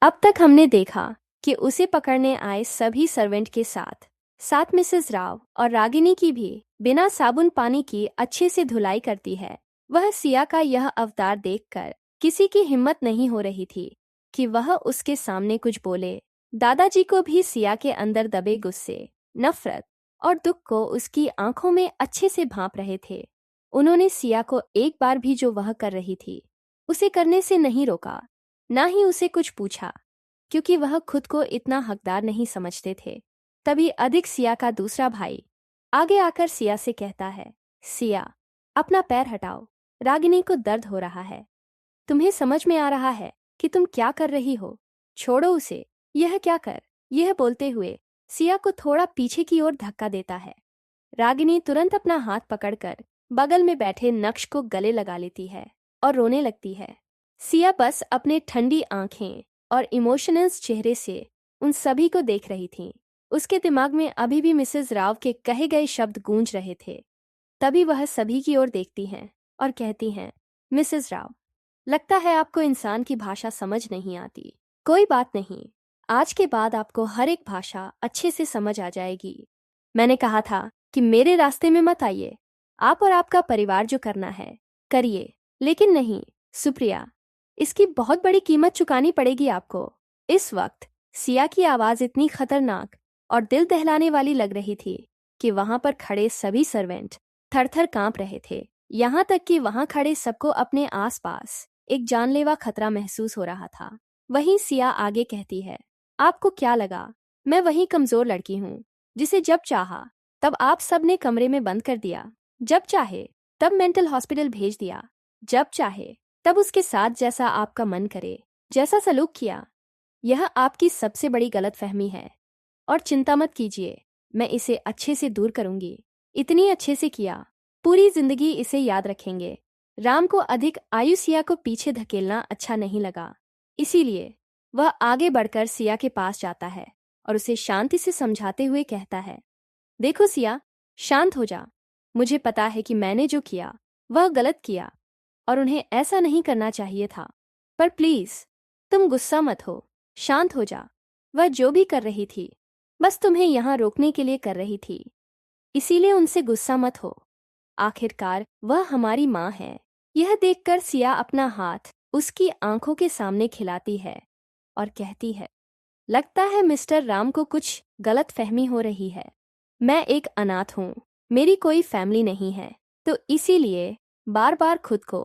अब तक हमने देखा कि उसे पकड़ने आए सभी सर्वेंट के साथ साथ मिसेस राव और रागिनी की भी बिना साबुन पानी की अच्छे से धुलाई करती है। वह सिया का यह अवतार देखकर किसी की हिम्मत नहीं हो रही थी कि वह उसके सामने कुछ बोले। दादाजी को भी सिया के अंदर दबे गुस्से, नफरत और दुख को उसकी आंखों में अच्छे से भांप रहे थे। उन्होंने सिया को एक बार भी जो वह कर रही थी उसे करने से नहीं रोका, ना ही उसे कुछ पूछा, क्योंकि वह खुद को इतना हकदार नहीं समझते थे। तभी अधिक सिया का दूसरा भाई आगे आकर सिया से कहता है, सिया, अपना पैर हटाओ, रागिनी को दर्द हो रहा है। तुम्हें समझ में आ रहा है कि तुम क्या कर रही हो? छोड़ो उसे, यह क्या कर। यह बोलते हुए सिया को थोड़ा पीछे की ओर धक्का देता है। रागिनी तुरंत अपना हाथ पकड़कर बगल में बैठे नक्श को गले लगा लेती है और रोने लगती है। सिया बस अपने ठंडी आंखें और इमोशनल चेहरे से उन सभी को देख रही थी। उसके दिमाग में अभी भी मिसेस राव के कहे गए शब्द गूंज रहे थे। तभी वह सभी की ओर देखती हैं और कहती हैं, मिसेस राव, लगता है आपको इंसान की भाषा समझ नहीं आती। कोई बात नहीं, आज के बाद आपको हर एक भाषा अच्छे से समझ आ जाएगी। मैंने कहा था कि मेरे रास्ते में मत आइए। आप और आपका परिवार जो करना है करिए, लेकिन नहीं सुप्रिया, इसकी बहुत बड़ी कीमत चुकानी पड़ेगी आपको। इस वक्त सिया की आवाज़ इतनी खतरनाक और दिल दहलाने वाली लग रही थी कि वहां पर खड़े सभी सर्वेंट थर-थर कांप रहे थे। यहाँ तक कि वहां खड़े सबको अपने आसपास एक जानलेवा खतरा महसूस हो रहा था। वहीं सिया आगे कहती है, आपको क्या लगा मैं वही कमजोर लड़की हूँ जिसे जब चाहा तब आप सब ने कमरे में बंद कर दिया, जब चाहे तब मेंटल हॉस्पिटल भेज दिया, जब चाहे तब उसके साथ जैसा आपका मन करे जैसा सलूक किया। यह आपकी सबसे बड़ी गलतफहमी है और चिंता मत कीजिए, मैं इसे अच्छे से दूर करूंगी। इतनी अच्छे से किया, पूरी जिंदगी इसे याद रखेंगे। राम को अधिक आयु सिया को पीछे धकेलना अच्छा नहीं लगा, इसीलिए वह आगे बढ़कर सिया के पास जाता है और उसे शांति से समझाते हुए कहता है, देखो सिया, शांत हो जा। मुझे पता है कि मैंने जो किया वह गलत किया और उन्हें ऐसा नहीं करना चाहिए था, पर प्लीज तुम गुस्सा मत हो, शांत हो जा। वह जो भी कर रही थी बस तुम्हें यहाँ रोकने के लिए कर रही थी, इसीलिए उनसे गुस्सा मत हो। आखिरकार वह हमारी माँ है। यह देखकर सिया अपना हाथ उसकी आंखों के सामने खिलाती है और कहती है, लगता है मिस्टर राम को कुछ गलत फहमी हो रही है। मैं एक अनाथ हूँ, मेरी कोई फैमिली नहीं है, तो इसीलिए बार बार खुद को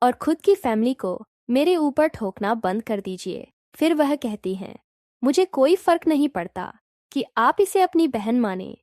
और खुद की फैमिली को मेरे ऊपर ठोकना बंद कर दीजिए। फिर वह कहती हैं, मुझे कोई फर्क नहीं पड़ता कि आप इसे अपनी बहन माने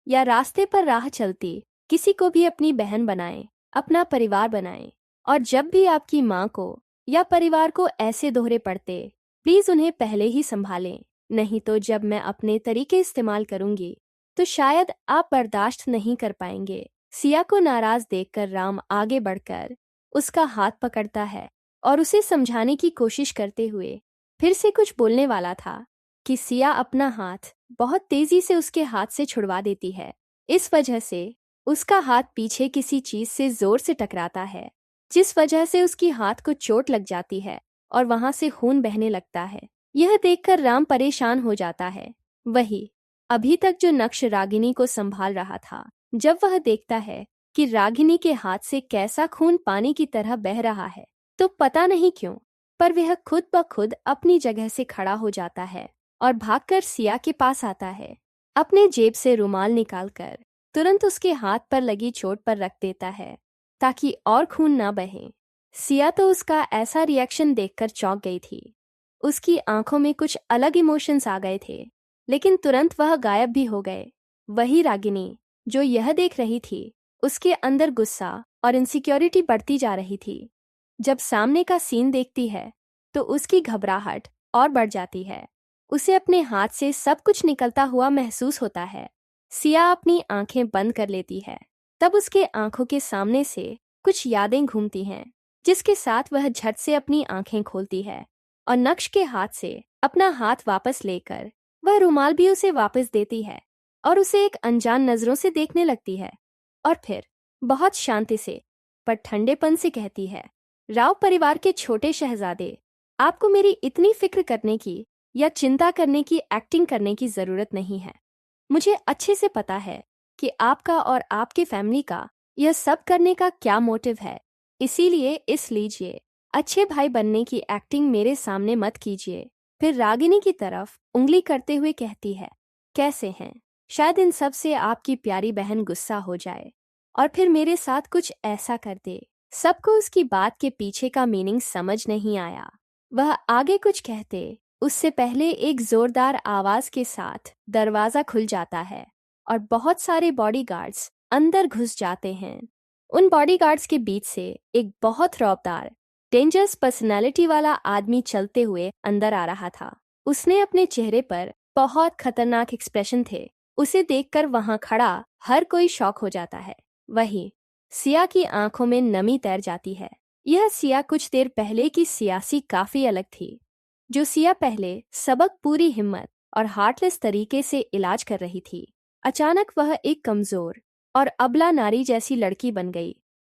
या रास्ते पर राह चलती किसी को भी अपनी बहन बनाएं, अपना परिवार बनाएं। और जब भी आपकी माँ को या परिवार को ऐसे दोहरे पड़ते, प्लीज उन्हें पहले ही संभालें, नहीं तो जब मैं अपने तरीके इस्तेमाल करूंगी तो शायद आप बर्दाश्त नहीं कर पाएंगे। सिया को नाराज देखकर राम आगे बढ़कर उसका हाथ पकड़ता है और उसे समझाने की कोशिश करते हुए फिर से कुछ बोलने वाला था कि सिया अपना हाथ बहुत तेजी से उसके हाथ से छुड़वा देती है। इस वजह से उसका हाथ पीछे किसी चीज से जोर से टकराता है, जिस वजह से उसकी हाथ को चोट लग जाती है और वहां से खून बहने लगता है। यह देखकर राम परेशान हो जाता है। वही अभी तक जो नक्श रागिनी को संभाल रहा था, जब वह देखता है कि रागिनी के हाथ से कैसा खून पानी की तरह बह रहा है, तो पता नहीं क्यों पर वह खुद ब खुद अपनी जगह से खड़ा हो जाता है और भागकर सिया के पास आता है। अपने जेब से रुमाल निकालकर तुरंत उसके हाथ पर लगी चोट पर रख देता है ताकि और खून न बहे। सिया तो उसका ऐसा रिएक्शन देखकर चौंक गई थी। उसकी आंखों में कुछ अलग इमोशंस आ गए थे, लेकिन तुरंत वह गायब भी हो गए। वही रागिनी जो यह देख रही थी, उसके अंदर गुस्सा और इनसिक्योरिटी बढ़ती जा रही थी। जब सामने का सीन देखती है तो उसकी घबराहट और बढ़ जाती है। उसे अपने हाथ से सब कुछ निकलता हुआ महसूस होता है। सिया अपनी आंखें बंद कर लेती है। तब उसके आंखों के सामने से कुछ यादें घूमती हैं, जिसके साथ वह झट से अपनी आंखें खोलती है और नक्श के हाथ से अपना हाथ वापस लेकर वह रुमाल भी उसे वापस देती है और उसे एक अनजान नजरों से देखने लगती है और फिर बहुत शांति से पर ठंडेपन से कहती है, राव परिवार के छोटे शहजादे, आपको मेरी इतनी फिक्र करने की या चिंता करने की एक्टिंग करने की जरूरत नहीं है। मुझे अच्छे से पता है कि आपका और आपके फैमिली का यह सब करने का क्या मोटिव है। इसीलिए इस लीजिए, अच्छे भाई बनने की एक्टिंग मेरे सामने मत कीजिए। फिर रागिनी की तरफ उंगली करते हुए कहती है, कैसे हैं? शायद इन सब से आपकी प्यारी बहन गुस्सा हो जाए और फिर मेरे साथ कुछ ऐसा कर दे। सबको उसकी बात के पीछे का मीनिंग समझ नहीं आया। वह आगे कुछ कहते उससे पहले एक जोरदार आवाज के साथ दरवाजा खुल जाता है और बहुत सारे बॉडीगार्ड्स अंदर घुस जाते हैं। उन बॉडीगार्ड्स के बीच से एक बहुत रौबदार, डेंजरस पर्सनालिटी वाला आदमी चलते हुए अंदर आ रहा था। उसने अपने चेहरे पर बहुत खतरनाक एक्सप्रेशन थे। उसे देखकर वहां खड़ा हर कोई शॉक हो जाता है। वही सिया की आंखों में नमी तैर जाती है। यह सिया कुछ देर पहले की सिया से काफी अलग थी। जो सिया पहले सबक पूरी हिम्मत और हार्टलेस तरीके से इलाज कर रही थी, अचानक वह एक कमजोर और अबला नारी जैसी लड़की बन गई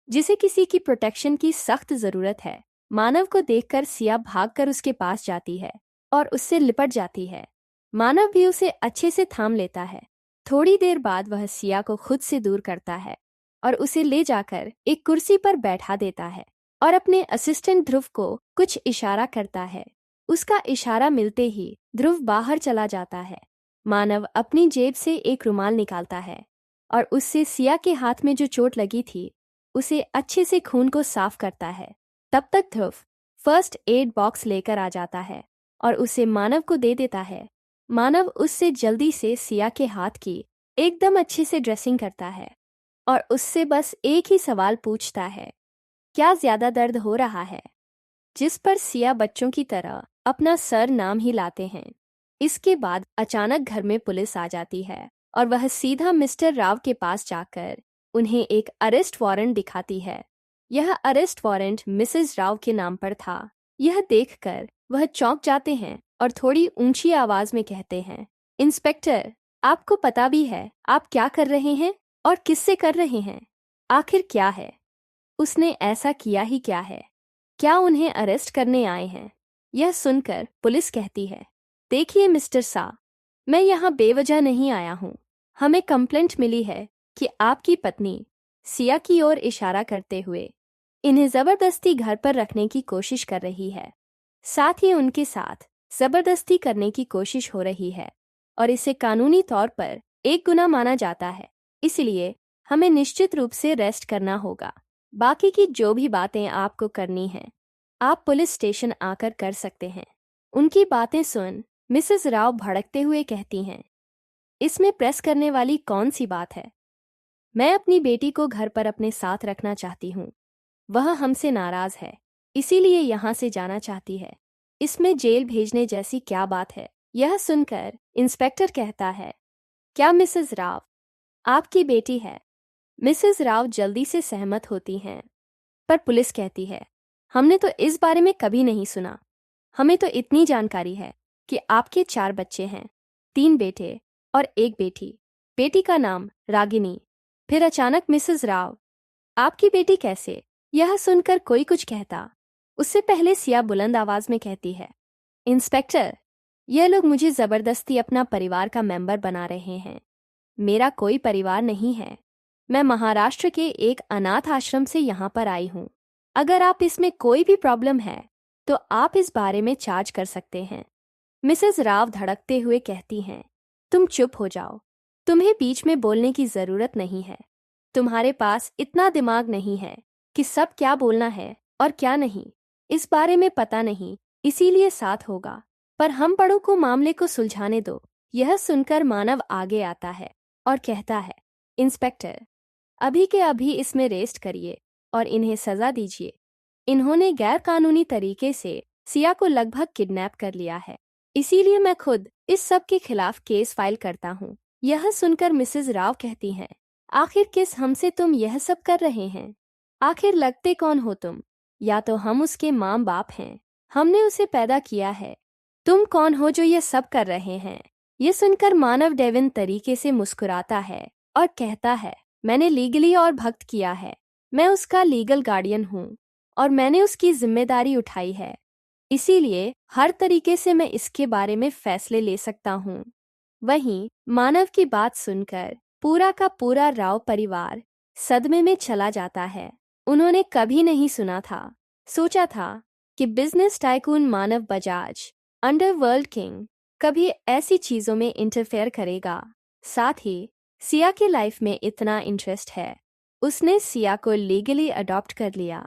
जिसे किसी की प्रोटेक्शन की सख्त जरूरत है। मानव को देखकर सिया भागकर उसके पास जाती है और उससे लिपट जाती है। मानव भी उसे अच्छे से थाम लेता है। थोड़ी देर बाद वह सिया को खुद से दूर करता है और उसे ले जाकर एक कुर्सी पर बैठा देता है और अपने असिस्टेंट ध्रुव को कुछ इशारा करता है। उसका इशारा मिलते ही ध्रुव बाहर चला जाता है। मानव अपनी जेब से एक रुमाल निकालता है और उससे सिया के हाथ में जो चोट लगी थी उसे अच्छे से खून को साफ करता है। तब तक ध्रुव फर्स्ट एड बॉक्स लेकर आ जाता है और उसे मानव को दे देता है। मानव उससे जल्दी से सिया के हाथ की एकदम अच्छे से ड्रेसिंग करता है और उससे बस एक ही सवाल पूछता है, क्या ज्यादा दर्द हो रहा है? जिस पर सिया बच्चों की तरह अपना सर नाम ही लाते हैं। इसके बाद अचानक घर में पुलिस आ जाती है और वह सीधा मिस्टर राव के पास जाकर उन्हें एक अरेस्ट वारंट दिखाती है। यह अरेस्ट वारंट मिसेस राव के नाम पर था। यह देखकर वह चौंक जाते हैं और थोड़ी ऊंची आवाज में कहते हैं, इंस्पेक्टर, आपको पता भी है आप क्या कर रहे हैं और किससे कर रहे हैं? आखिर क्या है? उसने ऐसा किया ही क्या है? क्या उन्हें अरेस्ट करने आए हैं? यह सुनकर पुलिस कहती है, देखिए मिस्टर सा, मैं यहाँ बेवजह नहीं आया हूँ। हमें कंप्लेंट मिली है कि आपकी पत्नी, सिया की ओर इशारा करते हुए, इन्हें जबरदस्ती घर पर रखने की कोशिश कर रही है। साथ ही उनके साथ जबरदस्ती करने की कोशिश हो रही है और इसे कानूनी तौर पर एक गुनाह माना जाता है। इसलिए हमें निश्चित रूप से रेस्ट करना होगा। बाकी की जो भी बातें आपको करनी हैं, आप पुलिस स्टेशन आकर कर सकते हैं। उनकी बातें सुन मिसेस राव भड़कते हुए कहती हैं, इसमें प्रेस करने वाली कौन सी बात है? मैं अपनी बेटी को घर पर अपने साथ रखना चाहती हूँ। वह हमसे नाराज है, इसीलिए यहाँ से जाना चाहती है। इसमें जेल भेजने जैसी क्या बात है? यह सुनकर इंस्पेक्टर कहता है, क्या मिसेस राव आपकी बेटी है? मिसेस राव जल्दी से सहमत होती हैं, पर पुलिस कहती है, हमने तो इस बारे में कभी नहीं सुना। हमें तो इतनी जानकारी है कि आपके 4 बच्चे हैं, 3 बेटे और 1 बेटी। बेटी का नाम रागिनी। फिर अचानक मिसेस राव, आपकी बेटी कैसे? यह सुनकर कोई कुछ कहता, उससे पहले सिया बुलंद आवाज में कहती है, इंस्पेक्टर, यह लोग मुझे जबरदस्ती अपना परिवार का मेंबर बना रहे हैं। मेरा कोई परिवार नहीं है। मैं महाराष्ट्र के एक अनाथ आश्रम से यहाँ पर आई हूँ। अगर आप इसमें कोई भी प्रॉब्लम है तो आप इस बारे में चार्ज कर सकते हैं। मिसेस राव धड़कते हुए कहती हैं, तुम चुप हो जाओ। तुम्हें बीच में बोलने की जरूरत नहीं है। तुम्हारे पास इतना दिमाग नहीं है कि सब क्या बोलना है और क्या नहीं। इस बारे में पता नहीं, इसीलिए साथ होगा। पर हम बड़ों को मामले को सुलझाने दो। यह सुनकर मानव आगे आता है और कहता है, इंस्पेक्टर, अभी के अभी इसमें रेस्ट करिए और इन्हें सजा दीजिए। इन्होंने गैर कानूनी तरीके से सिया को लगभग किडनैप कर लिया है। इसीलिए मैं खुद इस सब के खिलाफ केस फाइल करता हूँ। यह सुनकर मिसेस राव कहती हैं, आखिर किस हमसे तुम यह सब कर रहे हैं? आखिर लगते कौन हो तुम? या तो हम उसके माँ बाप हैं, हमने उसे पैदा किया है। तुम कौन हो जो ये सब कर रहे हैं? ये सुनकर मानव डेविन तरीके से मुस्कुराता है और कहता है, मैंने लीगली और भक्त किया है। मैं उसका लीगल गार्डियन हूँ और मैंने उसकी जिम्मेदारी उठाई है। इसीलिए हर तरीके से मैं इसके बारे में फैसले ले सकता हूँ। वहीं मानव की बात सुनकर पूरा का पूरा राव परिवार सदमे में चला जाता है। उन्होंने कभी नहीं सोचा था कि बिजनेस टाइकून मानव बजाज, अंडरवर्ल्ड किंग, कभी ऐसी चीजों में इंटरफेयर करेगा। साथ ही सिया की लाइफ में इतना इंटरेस्ट है, उसने सिया को लीगली अडॉप्ट कर लिया।